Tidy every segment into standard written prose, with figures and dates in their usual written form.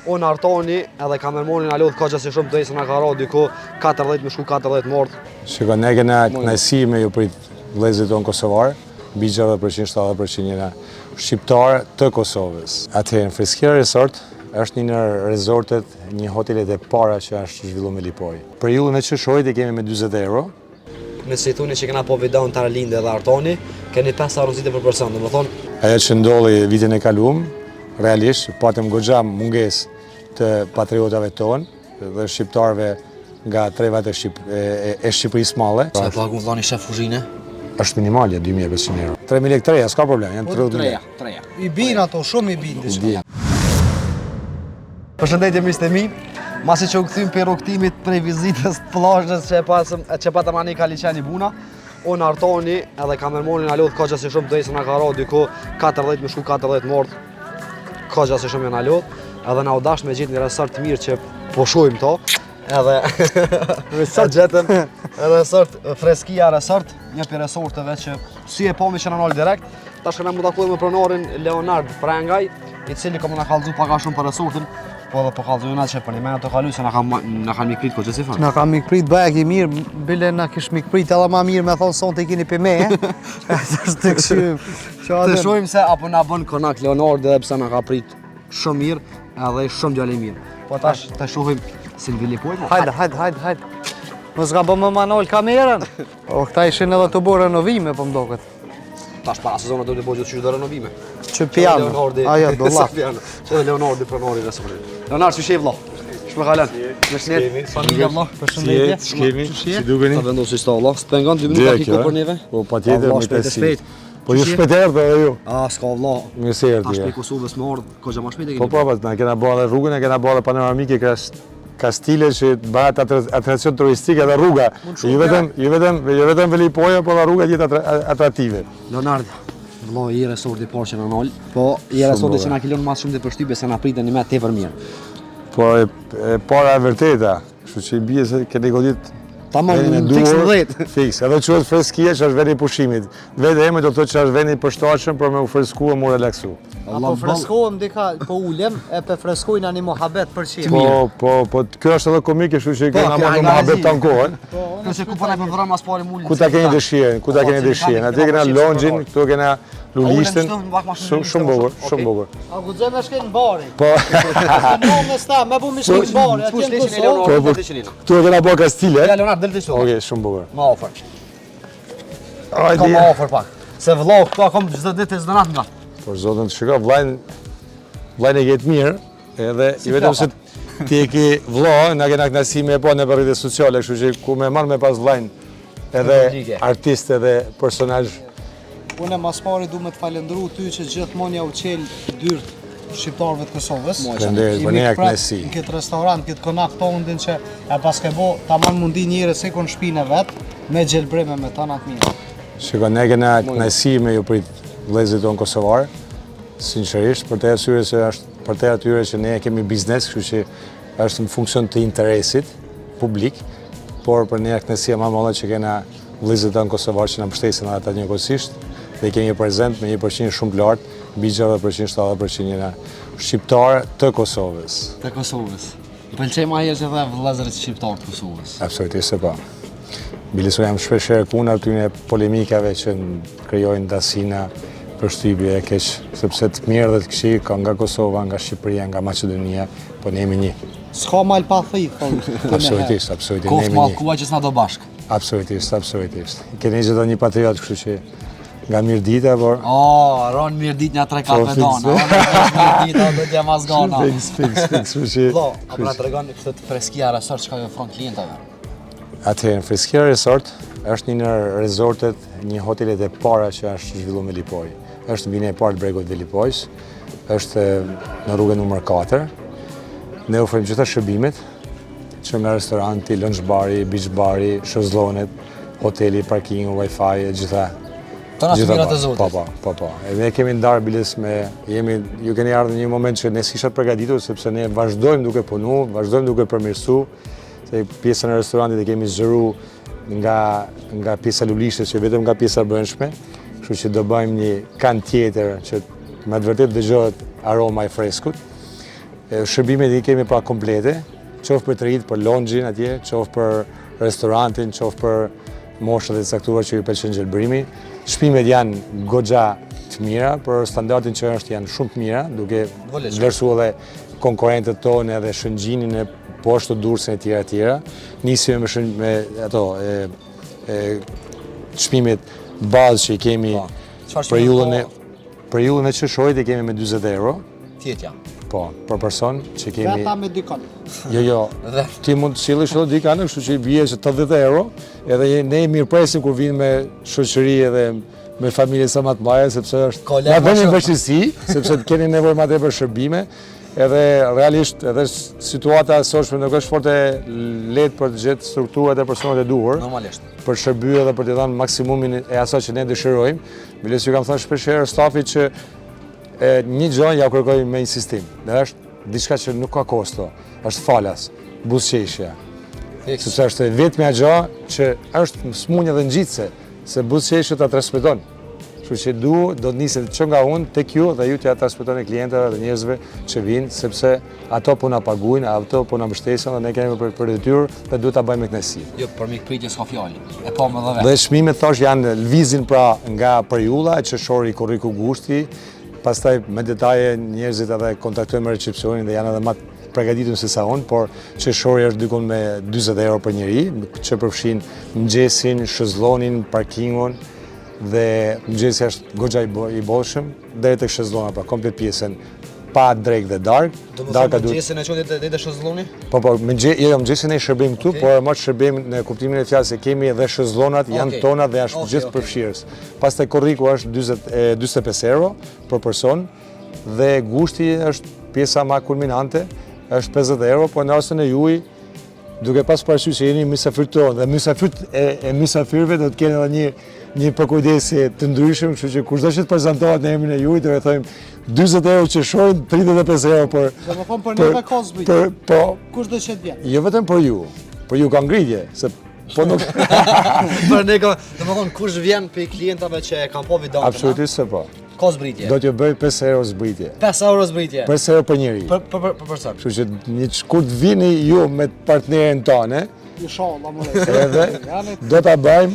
Unë Artoni edhe kamermonin a lodh ka që si shumë të esë nga ka ra diku 14 me shku 14 mort. Shiko, ne kena knajsi me ju prit vëllezërit tonë kosovarë, mbi 60%, 70% jena shqiptarë të Kosovës. Atëherë, Freskiera Resort është një në resortet, një hotelet e para që është zhvillu me Lipoj. Për jullën e qëshojt e kemi me 20 euro. Nëse i thuni që kena po videon Taralinde dhe Artoni, keni 5 arënësite për person, dhe më thonë. Ajo që ndolli vitin e kalum, realisht, patëm goxha munges të patriotave tonë dhe shqiptarve nga trevat e Shqipërisë male. Sa e pagu vllani shef kuzhine? Është minimalja, 2.500 euro. 3.000 lekë treja, s'ka problem, janë 30.000. Treja. I bin ato, shumë i bin diçka. Përshëndetje miqtë e mi. Masi që u kthym për rrugtimit prej vizitës të plazhës që patëm ani Kaliqeni Buna, unë Artoni edhe kamermonin a lodh ka që si shumë të esë nga ka ra diku 14 me shku 14 mort. Ka që si shumë janë a lodh, edhe na u dash me gjetë një resort të mirë që po shohim to. Edhe gjetëm resort Freskiera Resort, një për resorteve që si e pomi që në nalë direkt. Tash këna mu takujem me pronarin Leonard Prengaj, i cili ka mu në kalëzu paka shumë për resortin, po dhe po kalëzu jona që për një mena të kalu se në kanë mikprit ko që si fanë. Na kanë mikprit bëjek i mirë, bile na kish mikprit edhe ma mirë me thonë sonë të i kini për me, të këshym. Të shojmë se apo na bën konak Leonard edhe pse na ka prit shumë mirë edhe shumë djali mirë. Po tash të shohim si në Lipoj. Hajde. Mos ga bëmë më nol kamerën. O, këta ishin edhe të bo renovime, po mdoket. Tash para sezonat do të bëjë gjithë do renovime. Që piano. Ajo, do laf. Që Leonardi pronari restoranit. Leonard, si shef vlla? Shme kalen. Mirësnjeti. Familja vlla. Përshëndetje. Ç'kemi? Si dukeni? Ta vendosi sta vlla. S'pengon 2 minuta kiko për neve. Po patjetër me pesi. Po ju shpejt erdhe edhe ju. S'ka vlla. Mirë se erdhi. Tash pe Kosovës më ardh, koxha më shpejt e keni. Po, na kena bërë rrugën, na kena bërë panoramike Kastile që bëhet atracion turistik edhe rruga. Jo vetëm Velipoja, po dhe rruga gjithë atraktive. Leonard, vëlla i resorti parë që na nal, po i resorti që na kilon më shumë të përshtypje se na pritën një me tepër mirë. Po e para e vërteta, kështu që i bie se keni godit tamam fiks 10. Fiks, edhe quhet Freskia që është veni i pushimit. Vetë emri do të thotë që është veni i përshtatshëm për me u fresku e mu relaksu. Apo freskohem dika, po ulem, e pe freskojnë ani mohabet për qimë. Po, kjo është edhe komike, kështu që kena marrë mohabet të ankohen. Kjo që ku po na për vrama mas pari mullin. Ku ta keni dëshirën, atje kena longjin, këtu kena lulishten, shumë bukur. A ku gjeme shkejnë në bari? Po. Në me sta, me bu mi shkejnë në bari, atje në Kosovë. Këtu e kena bërë Kastile. Ja, Leonard, del të shto. Oke, shumë bukur. Ma ofër. Ka ma ofër pak. Se vëllau, këtu akom gjithë ditë e zdanat nga. Por zotën të shika, vlajnë e ketë mirë, edhe i vetëm se ti e ki vlo, na kena knasime e po në për rrite sociale, kështu që ku me marrë me pas vlajnë edhe artist edhe personazh. Unë e mas pari du me të falendru ty që gjithmonë ja u qelë dyrt shqiptarëve të Kosovës. Shënderit, për një knasi. Në këtë restorant, këtë konak të undin që e pas ke bo, ta man mundi njëre se kon shpine vetë, me gjelbreme me tanat mirë. Shiko, ne kena knasi me ju prit vëllezërit tonë kosovarë, sinqerisht, për te atyre që ne kemi biznes, kështu që është në funksion të interesit publik, por për ne kënaqësia më e madhe që kena vëllezërit tonë kosovarë që na mbështesin ata njëkohësisht dhe kemi një prezent me 1% shumë të lartë, mbi 60%, 70% jena shqiptarë të Kosovës. Të Kosovës. Pëlqej më herë që dhe vëllezërit shqiptarë të Kosovës. Absolutisht se po. Bilesu jam shpesher kuna atyne polemikave që krijojnë dasina, përshtypje e keq, sepse të mirë dhe të këqij ka nga Kosova, nga Shqipëria, nga Maqedonia, po ne jemi një. S'ka mal pa thith, Absolutisht, ne Kof jemi ma një. kua që s'na do bashk. Absolutisht. Keni gjithë një patriot, kështu që nga mirë dita, por... Ronë mirë dit një 3-4 dona. Mirë dita, do t'ja mas gana. Fiks, kështu që... Apo na të regon këtë Freskiera Resort që ka jo fron klientave. Atëherë, Freskiera Resort është një në resortet, një hotelet e para që është zhvillu me Lipoj. Është në vine e partë bregut dhe Lipojs, është në rrugën numër 4. Ne ofrojmë gjitha shërbimet, që nga restoranti, lunch bari, beach bari, shëzlonet, hoteli, parkingu, wifi, gjitha. Tona të mirat e zotit. Po. E ne kemi ndarë biles me, ju keni ardhur në një moment që ne s'ishat përgatitur, sepse ne vazhdojmë duke punu, vazhdojmë duke përmirësu, se pjesën e restorantit e kemi zëru nga pjesa lulishtes, që vetëm nga pjesa brendshme, kështu që do bëjmë një kan tjetër që me të vërtet dëgjohet aroma e freskut. Shërbimet i kemi pra komplete, qoftë për të rritë, për lounge-in atje, qoftë për restorantin, qoftë për moshët e caktuar që i pëlqen gjelbrimi. Çmimet janë goxha të mira, për standardin që është janë shumë të mira, duke vlerësuar edhe konkurrentët tonë edhe shëngjinin e poshtë të Durrësin e tjera. Nisim me ato çmimet bazë që i kemi për jullën e qershorit i kemi me 40 euro. Tjetja. Po, për person që kemi... Veta me dikon. Jo, ti mund të sillesh edhe dikon, kështu që i bie që 80 euro, edhe ne mirëpresim kur vinë me shoqëri edhe me familje sa më të mëdha, sepse është na vjen vështirësi, sepse keni nevojë më tepër shërbime, edhe realisht edhe situata e sotshme nuk është fort e lehtë për të gjetur strukturat e personat e duhur. Normalisht. Për shërbyer dhe për të dhënë maksimumin e asaj që ne dëshirojmë. Megjithëse ju kam thënë shpeshherë stafit që një gjë ja kërkoj me insistim. Dhe është diçka që nuk ka kosto, është falas, buzëqeshja. Sepse është vetmja gjë që është smundje dhe ngjitse, se buzëqeshja ta transmeton. Kështu që do të niset që nga unë tek ju dhe ju t'ja transmetoni klientëve dhe njerëzve që vinë, sepse ato po na paguajnë, ato po na mbështesin dhe ne kemi për detyrë dhe duhet ta bëjmë me kënaqësi. Jo, për mikpritje s'ka fjalë. E po më dhe Dhe çmimet thash janë lvizin pra nga përjulla, qeshori Korriku Gushti. Pastaj me detaje njerëzit edhe kontaktojnë me recepcionin dhe janë edhe më të përgatitur se sa unë, por qeshori është dikon me 40 euro për njeri, që përfshin mëngjesin, shëzlonin, parkingun dhe mëngjesi është goxha i bollshëm deri tek shëzlona, pra komplet pjesën pa drek dhe dark. Do të thonë mëngjesin e çon deri te shëzlloni? Po, mëngjesin e shërbim këtu, por më shërbim në kuptimin e fjalës se kemi edhe shëzllonat, janë tona dhe është gjithë përfshirës. Pastaj Korriku është 45 euro për person dhe Gushti është pjesa më kulminante, është 50 euro, por në rastin e juaj duke pas parasysh se jeni mysafir tonë dhe mysafirët e mysafirëve do të kenë edhe një përkujdesje të ndryshëm, kështu që kushdo që të prezantohet në emrin e juaj, do të thojmë 40 euro qeshorin, 35 euro për... Dhe më thonë për neve ka zbritje. Po, kush do që të vjen? Jo vetëm për ju ka ngritje, se po nuk... Për ne ka, do të thonë kush vjen për klientave që e kanë po vidantën. Absolutisht se po. Ka zbritje. Do t'ju bëj 5 euro zbritje. 5 euro zbritje. 5 euro për njeri. Për person. Kështu që kur të vini ju me partnerin tonë, Inshallah, more. edhe do ta bëjmë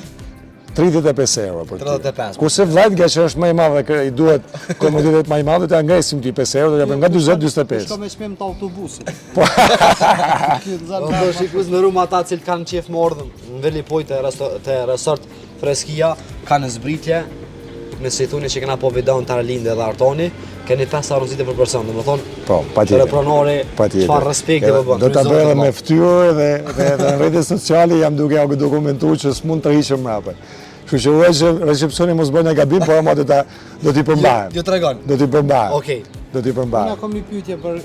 35 euro për ty. 35. Kurse vllajt nga që është më i madh dhe i duhet komoditet më i madh, ta ngresim ti 5 euro, do t'ja bëjmë nga 40-45. Shko me çmim të autobusit. Do shikues në Rum ata që kanë qef më ordhën, në Velipoj të resort Freskia, kanë zbritje, nëse i thuni që kena po vidon Taralinde dhe Artoni, keni 5 euro zite për person, domethënë. Po, patjetër. Pronori, çfarë respekti po bën. Do ta bëj edhe me fytyrë dhe në rrjetet sociale jam duke dokumentuar që s'mund të rriqem mbrapa. Kështu që uroj recepcioni mos bëjnë gabim, por ama do t'i përmbahem. Jo tregon. Do t'i përmbahem. Okej. Do t'i përmbahem. Unë kam një pyetje për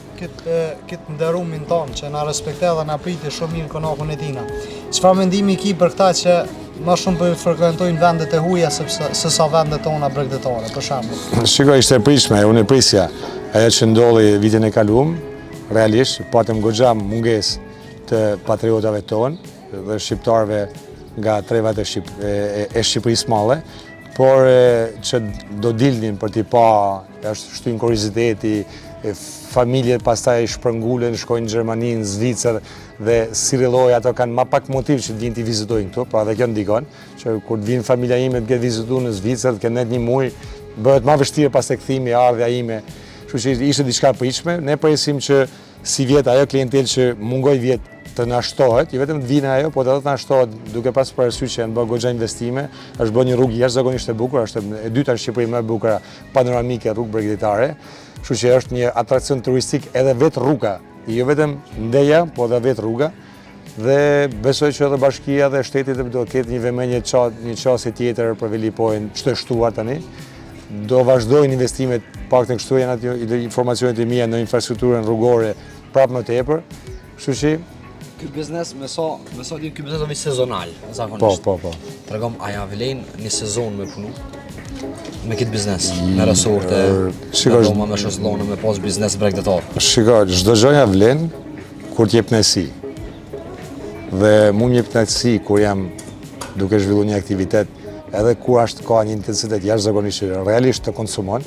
këtë nderumin ton që na respektoi dhe na priti shumë mirë konakun e tina. Çfarë mendimi ki për këta që më shumë për frekuentojnë vendet e huaja se sa vendet tona bregdetare, për shembull? Shikoj, ishte e prishme, unë e prisja ajo që ndolli vitin e kaluar, realisht patëm goxha mungesë të patriotave tonë dhe shqiptarëve nga trevat e Shqipërisë malle, por që do dilnin për t'i pa, është shtyn kurioziteti, familjet pastaj shpërngulen, shkojnë në Gjermani, në Zvicër dhe si rrilloj ato kanë ma pak motiv që të vinë t'i vizitojnë këtu, pra dhe kjo ndikon, që kur të vinë familja ime të ketë vizitu në Zvicër, të ketë net një muj, bëhet ma vështirë pas të kthimi ardhja ime, kështu që ishte diçka pritshme. Ne presim që si vjet ajo klientel që mungoj vjet të nashtohet, jo vetëm të vinë ajo, po të nashtohet duke pas parasysh që janë bërë goxha investime, është bërë një rrugë jashtëzakonisht e bukur, është e dyta në Shqipëri më e bukur panoramike rrugë bregdetare, kështu që është një atrakcion turistik edhe vetë rruga, jo vetëm ndeja, po edhe vetë rruga, dhe besoj që edhe bashkia dhe shtetit do ketë një vëmendje një çështje tjetër për Velipojin, ç'të shtuar tani. Do vazhdojnë investimet, paktën kështu janë aty informacionet e mia në infrastrukturën rrugore prapë më tepër, kështu që ky biznes me sa din ky biznes është sezonal, zakonisht. Po. Tregom a ja vlen një sezon me punu me këtë biznes, me resorte, doma me shëzllone, me pas biznes bregdetar. Shiko, çdo gjë ja vlen kur t'jep kënaqësi. Dhe mu m'jep kënaqësi kur jam duke zhvilluar një aktivitet, edhe kur ka një intensitet jashtëzakonisht realisht të konsumon,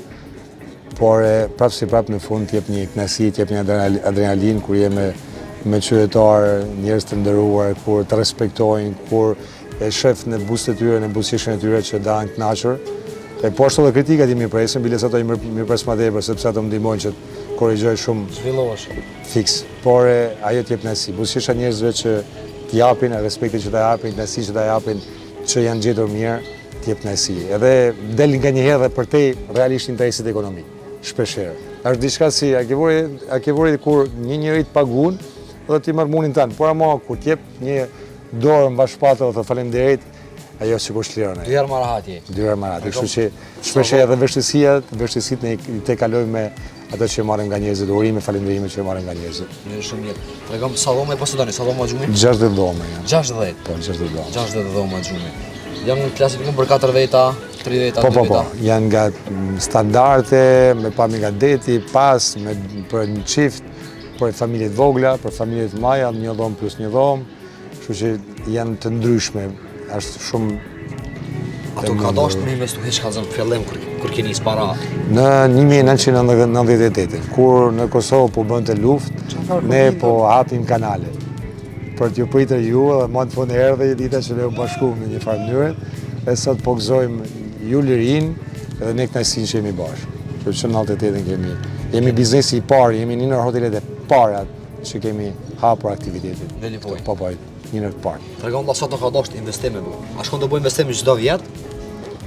por prapë si prapë në fund t'jep një knasi, t'jep një adrenalin kur je me qytetar, njerëz të nderuar, kur të respektojnë, kur e shef në buzët e tyre, në buzëqeshjen e tyre që dahen kënaqur. Po ashtu edhe kritikat i mirëpresin, bile sa ato i mirëpres më tepër, sepse ato më ndihmojnë që të korrigjoj shumë Zhvillohesh. fiks. Por ajo t'jep knasi. Buzëqeshja njerëzve që t'japin, respekti që ta japin, knasi që ta japin, që janë gjetur mirë, t'jep knasi. Edhe del nga një herë dhe për te realisht interesit ekonomik. Shpeshherë. Është diçka si a ke vuri kur një njeri të paguon dhe ti marr munin tan, por ama kur t'jep një dorë mbash shpatë dhe të faleminderit, ajo sikur shliron. Dy herë marahati. Dy herë marahati. Kështu që shpeshherë edhe vështirësitë ne te kalojmë me ato që marrim nga njerëzit, urime, falënderime që marrim nga njerëzit. Mirë, shumë mirë. Tregom sa dhoma po doni, sa dhoma xhumi? 60 dhoma janë. 60. Po, 60 dhoma. 60 dhoma xhumi. Janë klasifikuar për 4 veta, 3 veta, 2 veta. Po. Janë nga standarde, me pami nga deti, pas, për një qift, për familje të vogla, për familje të maja, një dhomë plus një dhomë, kështu që janë të ndryshme. Është shumë. Ato ka dashur me investu hiç kallzon fillim kur keni nis para. Në 1998, kur në Kosovë po bënte luftë, ne po hapim kanale për t'ju pritur ju dhe më në fund erdhi dita që ne u bashkuam në një farë mënyrë, e sot po gëzojmë ju lirin dhe ne kënaqësinë që jemi bashkë. Kështu që në 98 jemi biznesi i parë, jemi një ndër hotelet e para që kemi hapur aktivitetin. Deli po. Po, një ndër të parë. Tregon da sot ka dashur investime bu. A shkon të bëj investime çdo vjet?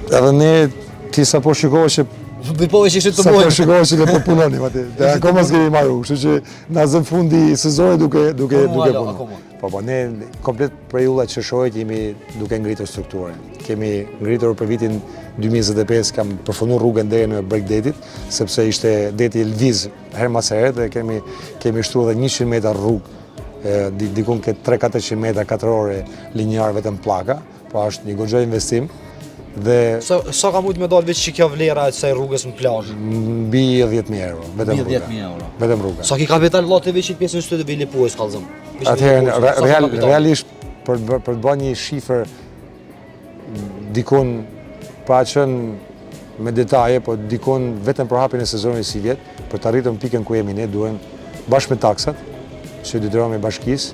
Edhe ne ti sapo shikohesh që Po që ishte të sa po bëjmë. shikohesh që ne po punonim aty. Dhe akoma s'kemi marrë, kështu që na zën fundi sezonit duke punuar. Po, ne komplet periudha që shohit jemi duke ngritur strukturën. Kemi ngritur për vitin 2025, kam përfunduar rrugën deri në breg detit, sepse ishte deti lviz her mas here dhe kemi shtruar edhe 100 metra rrugë, dikun ke 300-400 metra katrore linjar vetëm pllaka, po është një goxha investim. Dhe Sa ka mujt me dalë veç që kjo vlera e kësaj rrugës në plazh? Mbi 10.000 euro, vetëm rruga. 10.000 euro. Vetëm rruga. Sa ki kapital vllate veç që pjesën shtytë vili puës kallzëm. Atëherë realisht për të bërë një shifër dikun pa qenë me detaje, po dikun vetëm për hapjen e sezonit si vjet, për të arritur në pikën ku jemi ne, duhen bashkë me taksat, që detyrojmë bashkisë,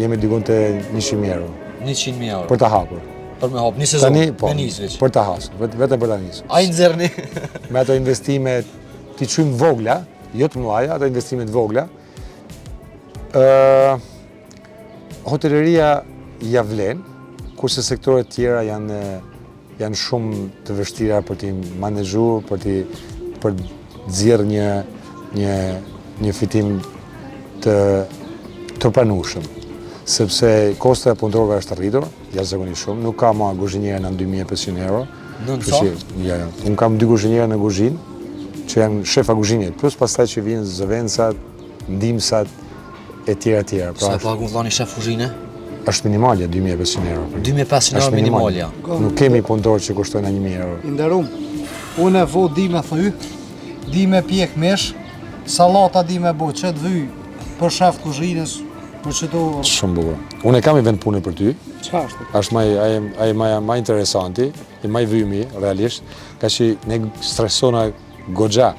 jemi dikun te 100.000 euro. 100.000 euro. Për të hapur. Për me hap një sezon. Tani po. Me nis veç. Për të hasur, vetëm për ta nisur. Ai nxerrni. Me ato investime ti çojmë vogla, jo të mëdha, ato investime të vogla. Hoteleria ja vlen, kurse sektorët tjera janë shumë të vështira për t'i menaxhuar, për të nxjerrë një fitim të pranueshëm. Sepse kosta e punëtorëve është rritur, jashtëzakonisht shumë, nuk ka më kuzhinierë në 2.500 euro. Ja. Unë kam 2 kuzhinierë në kuzhinë, që janë shefa kuzhinit, plus pastaj që vinë zëvendësat, ndihmësat e tjera. Sa pagun vllani shef kuzhine? Është minimalja 2.500 euro. 2.500 euro minimalja. Nuk kemi punëtorë që kushtojnë 1.000 euro. I nderuam. Unë vo di me thy, di me pjek mesh, sallata di me bo, që të vy për shef kuzhinës, për që to... Shumë bukur. Unë e kam i vend pune për ty. Qa është? Është ma interesanti, i ma i vymi, realisht, ka që ne stresona goxha.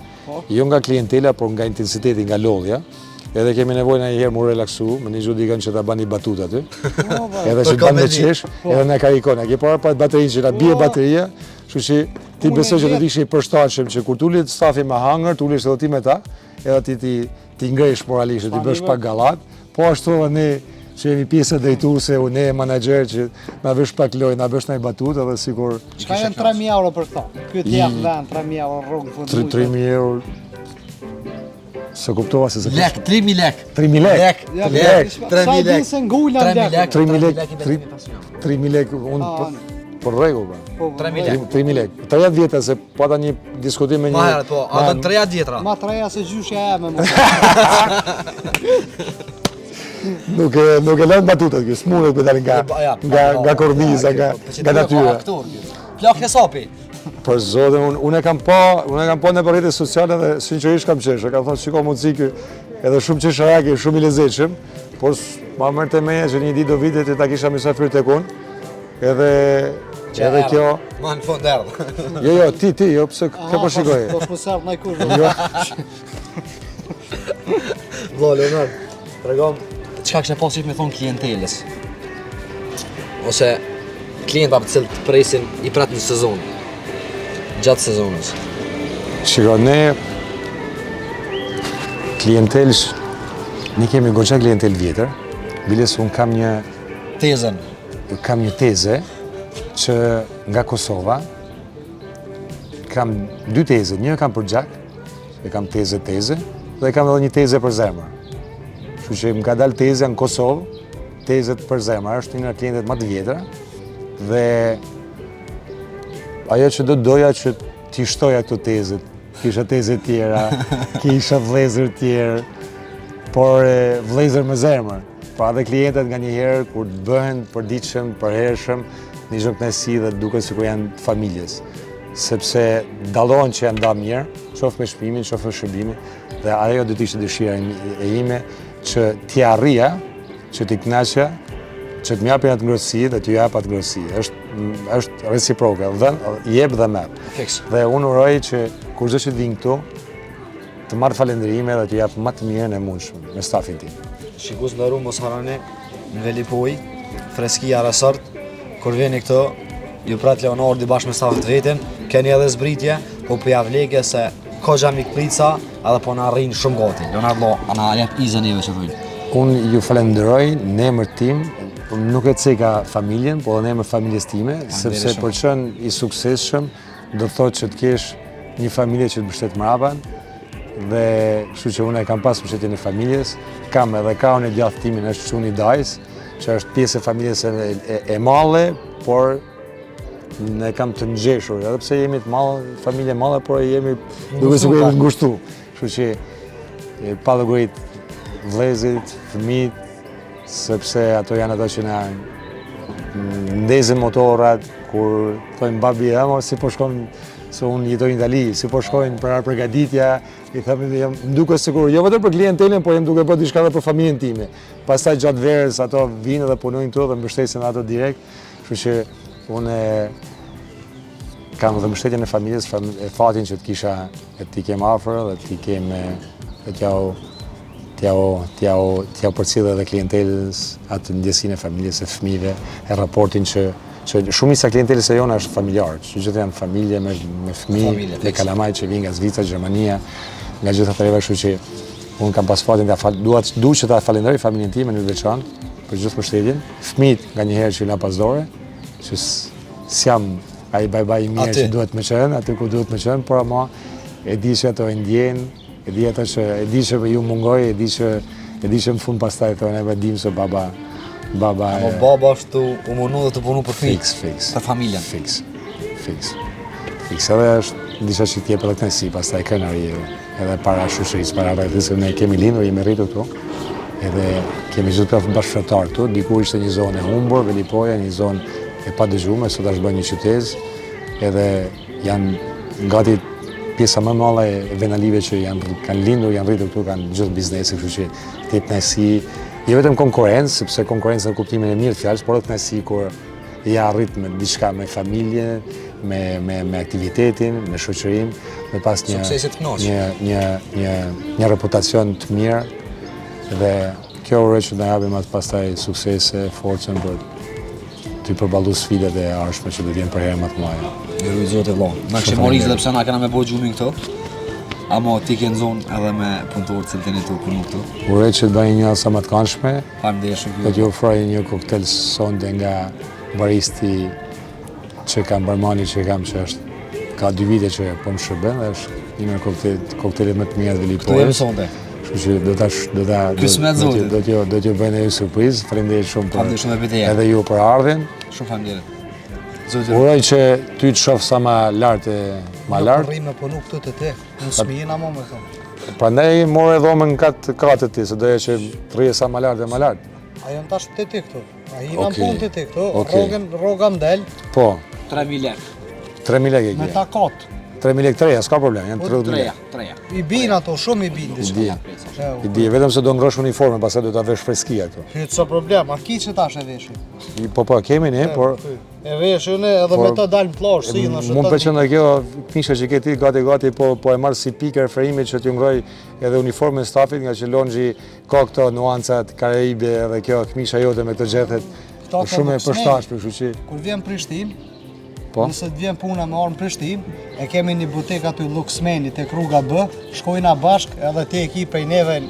Jo nga klientela, por nga intensiteti, nga lodhja. Edhe kemi nevojë në një herë mu relaksu, me një gjudikën që ta bani batut aty. Edhe që ban me qesh, edhe në karikon. A ke para pa baterinë që na bie bateria, kështu që ti besoj që do të ishe i përshtatshëm që kur tulit stafi me hangër, tulish edhe ti me ta, edhe ti ngresh moralisht, ti bësh pak gallat. Po ashtu edhe ne që jemi pjesë drejtuese, unë e menaxher që na vesh pak lojë, na bësh ndaj batut edhe sikur. Çka janë 3.000 euro për këta? Ky të jap vend 3.000 euro rrugë fund. 3.000 euro. Se kuptova se Lek, 3.000 lek. 3.000 lek. Lek, 3.000 lek. 3.000 lek. 3.000 lek, unë për rregull pra. 3.000 lek. 3.000 lek. 30 vjetë se po ata një diskutim me një. Ma herët po, ata 3 vjetra. Ma 3 se gjyshja e me. Nuk e lënë batutat kjo, s'mundet me dalin nga korniza, nga natyra. Plak hesapi. Për zotin, unë e kam pa në rrjetet sociale dhe sinqerisht kam qeshë. Kam thonë shiko mundësi ky edhe shumë qesharaki, shumë i lezetshëm, por ma mërte meja që një ditë do vitet që ta kisha mysafir tek unë. Edhe Edhe kjo... Ma në fund erdhë. Jo, ti, jo, pëse ke po shikoj. Po shpësert në kush. Jo, Vlo, Leonard, tregom, çka kështë pasit me thonë klientelës? Ose klienta për cilë të presin i prat një sezon, gjatë sezonës. shiko, ne klientelsh, ne kemi goxha klientel vjetër, biles unë kam një teze që nga Kosova, kam 2 teze, një kam për gjak, e kam teze, dhe kam edhe një teze për zemër. Kështu që më ka dalë tezja në Kosovë, tezet për zemër, është një nga klientet më të vjetra, dhe ajo që doja që t'i shtoja këto tezet, kisha teze tjera, kisha vlezër tjerë, por vlezër me zemër. Pra dhe klientet nga njëherë, kur të bëhen përditshëm, përhershëm, një zhoknesi dhe duke si kur janë familjes. Sepse dallohen që janë da mirë, qoftë me shpimin, qoftë me shërbimin, dhe ajo do t'ishte dëshira e ime që t'i arria, që t'i knaqja, që t'mi japin atë ngrohtësi dhe t'ju jap atë ngrohtësi. Është reciproke, jep dhe merr. Dhe unë uroj që kur çdo që vinë këtu, të marrë falendërime dhe t'ju jap më të mirën e mundshme me stafin tim. Shikus në mos harani, në Velipoj, freskia resort, kur vini këtu, ju prat Leonardi bashkë me stafet vetin, keni edhe zbritje, po për javleke se ka gjamik pritsa edhe po në arrin shumë gati. Leonardo, ana jep izën neve që thujnë. Unë ju falenderoj në emër tim, nuk e ceka familjen, po edhe në emër familjes time, sepse për qënë i suksesshëm, do të thotë që të kesh një familje që të mbështet mrapan, dhe kështu që unë e kam pas mbështetjen e familjes, kam edhe kaun e djathtë timin është Çuni Dajs, që është pjesë e familjes e malle, por ne kam të ngjeshur, edhe pse jemi të mallë, familje malle, por jemi duke sikur jemi ngushtu. Kështu që pa llogarit vëllezërit, fëmijët, sepse ato janë ato që na ndezin motorat, kur thojnë babi emo, si po shkon, se unë jetoj në Itali, si po shkojnë për përgatitja, i thëmë, më duke sigur, jo vetëm për klientelin, po jem duke bërë diçka edhe për familjen time. Pastaj gjatë verës ato vinë dhe punojnë këtu dhe mbështesin ato direkt, kështu që unë kam dhe mbështetjen e familjes, e fatin që t'i kem afër dhe t'i kem t'ja përcjellë edhe klientelës atë ndjesinë e familjes, e fëmijëve, e raportin që shumica klientelës e jona është familjarë, që gjithë janë familje me fëmijë, me kalamaj që vinë nga Zvicra, Gjermania, nga gjithë ato rreve, kështu që unë kam pas fatin du që ta falenderoj familjen time në veçantë për gjithë mbështetjen, fëmijët nga njëherë që na pas dore, që s'jam ai baba i mirë që duhet me qenë, aty ku duhet me qenë, por ama e di që ato e ndjenë, e di që ju mungoj, e di që më fund pastaj thonë e vendim se baba është u munu dhe të punu për fix, për familjen. Fix. Edhe është disha që t'jep edhe kënaqësi, pastaj kënaqëri edhe para shoqërisë, para rretës, ne kemi lindur, jemi rritur këtu. Edhe kemi gjithë bashkëfetar këtu, diku ishte një zonë e humbur, Velipoja, një zonë e pa dëgjuar, sot është bërë një qytet, edhe janë gati pjesa më e madhe e venalive që kanë lindur, janë rritur këtu, kanë gjithë biznese, kështu që t'jep kënaqësi. Jo vetëm konkurrencë, sepse konkurrencë në kuptimin e mirë të fjalës, por edhe kënaqësi kur ja arrit me diçka me familje, me aktivitetin, me shoqërinë, me pas një reputacion të mirë dhe kjo uroj që na japim atë pastaj suksese, forcën për të përballuar sfidat e ardhshme që do të jenë për herë më të mëdha. Ju zotë vëllai. Na kishë morizë edhe pse na kena me bëj gjumin këtu. Amo ti ke në zonë edhe me punëtorët që t'jeni tu punu këtu. Uroj që të bëjë një sa më të këndshme. Faleminderit. Do t'ju ofroj një koktel sonde nga baristi që kam barmani që kam që është ka 2 vite që po më shërben dhe është një nga koktelet më të mira të Velipojës. Këtu jemi sonde. Kështu që do t'ju bëjnë një surprizë. Faleminderit shumë edhe ju për ardhin. Shumë faleminderit. Uroj që ty të shoh sa më lart Nuk përri me punu këtu të ti, në smijin ama me thonë. Prandaj more dhomën katë ti, se doja që të rrije sa më lart e më lart. A janë tash të ti këtu, a hina në punë të ti këtu, rroga m'del. Po. 3.000 lekë. 3.000 lekë e Me takat. 3.000 lekë treja, s'ka problem, janë 30.000. Treja. I bin ato, shumë i bin. I di, vetëm se do ngrosh uniforme, pastaj do ta vesh freskia këtu. Hytë sa problem, a ki që tash e veshi? Po, kemi ne, por E vesh unë edhe me të dalë në plazh, si në Mu më pëlqen edhe kjo knisha që ke ti gati po e marr si pikë referimi që t'ju ngroj edhe uniformën e stafit, nga që Lonxhi ka këto nuancat karaibe edhe kjo këmisha jote me këto gjethet shumë e përshtatshme, kështu që kur vjen Prishtinë, po. nëse të vjen puna me armë Prishtinë, e kemi një butik aty Luksmeni tek rruga B, shkojna bashk edhe ti ekipa i neve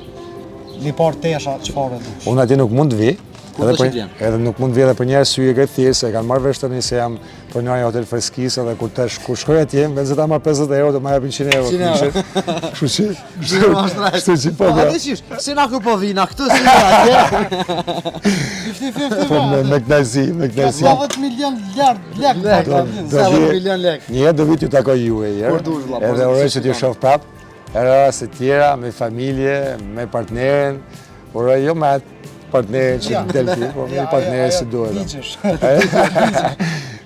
një par tesha çfarë do. Unë atje nuk mund të vi. Edhe nuk mund të vi edhe për një arsye këtë thjesht, e kanë marrë vesh tani se jam pronari hotel Freskisë edhe kur shkoj atje, në vend se ta marr 50 euro, do më japin 100 euro. Kështu që po. Si na ku po vina këtu si atje. 50-50. Po me knajsi. 90 milion lekë. 70 milion lekë. Një herë do vi t'ju takoj juve herë. Edhe uroj që t'ju shoh prap. Era raste tjera me familje, me partneren. Uroj jo me atë partnerin që del ti, po me partnerin si duhet.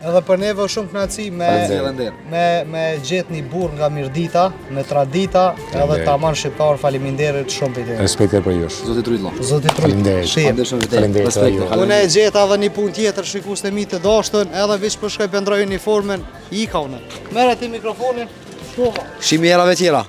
Edhe për neve shumë kënaqësi me gjet një burr nga Mirdita, me tradita, edhe tamam shqiptar, faleminderit shumë për ty. Respekte për jush. Zoti Trujtlla. Zoti Trujtlla. Faleminderit. Unë e gjeta edhe një punë tjetër, shikues të mi të dashtën, edhe veç për shkoj pendroj uniformën, ika unë. Merre ti mikrofonin. Shimi herave tjera.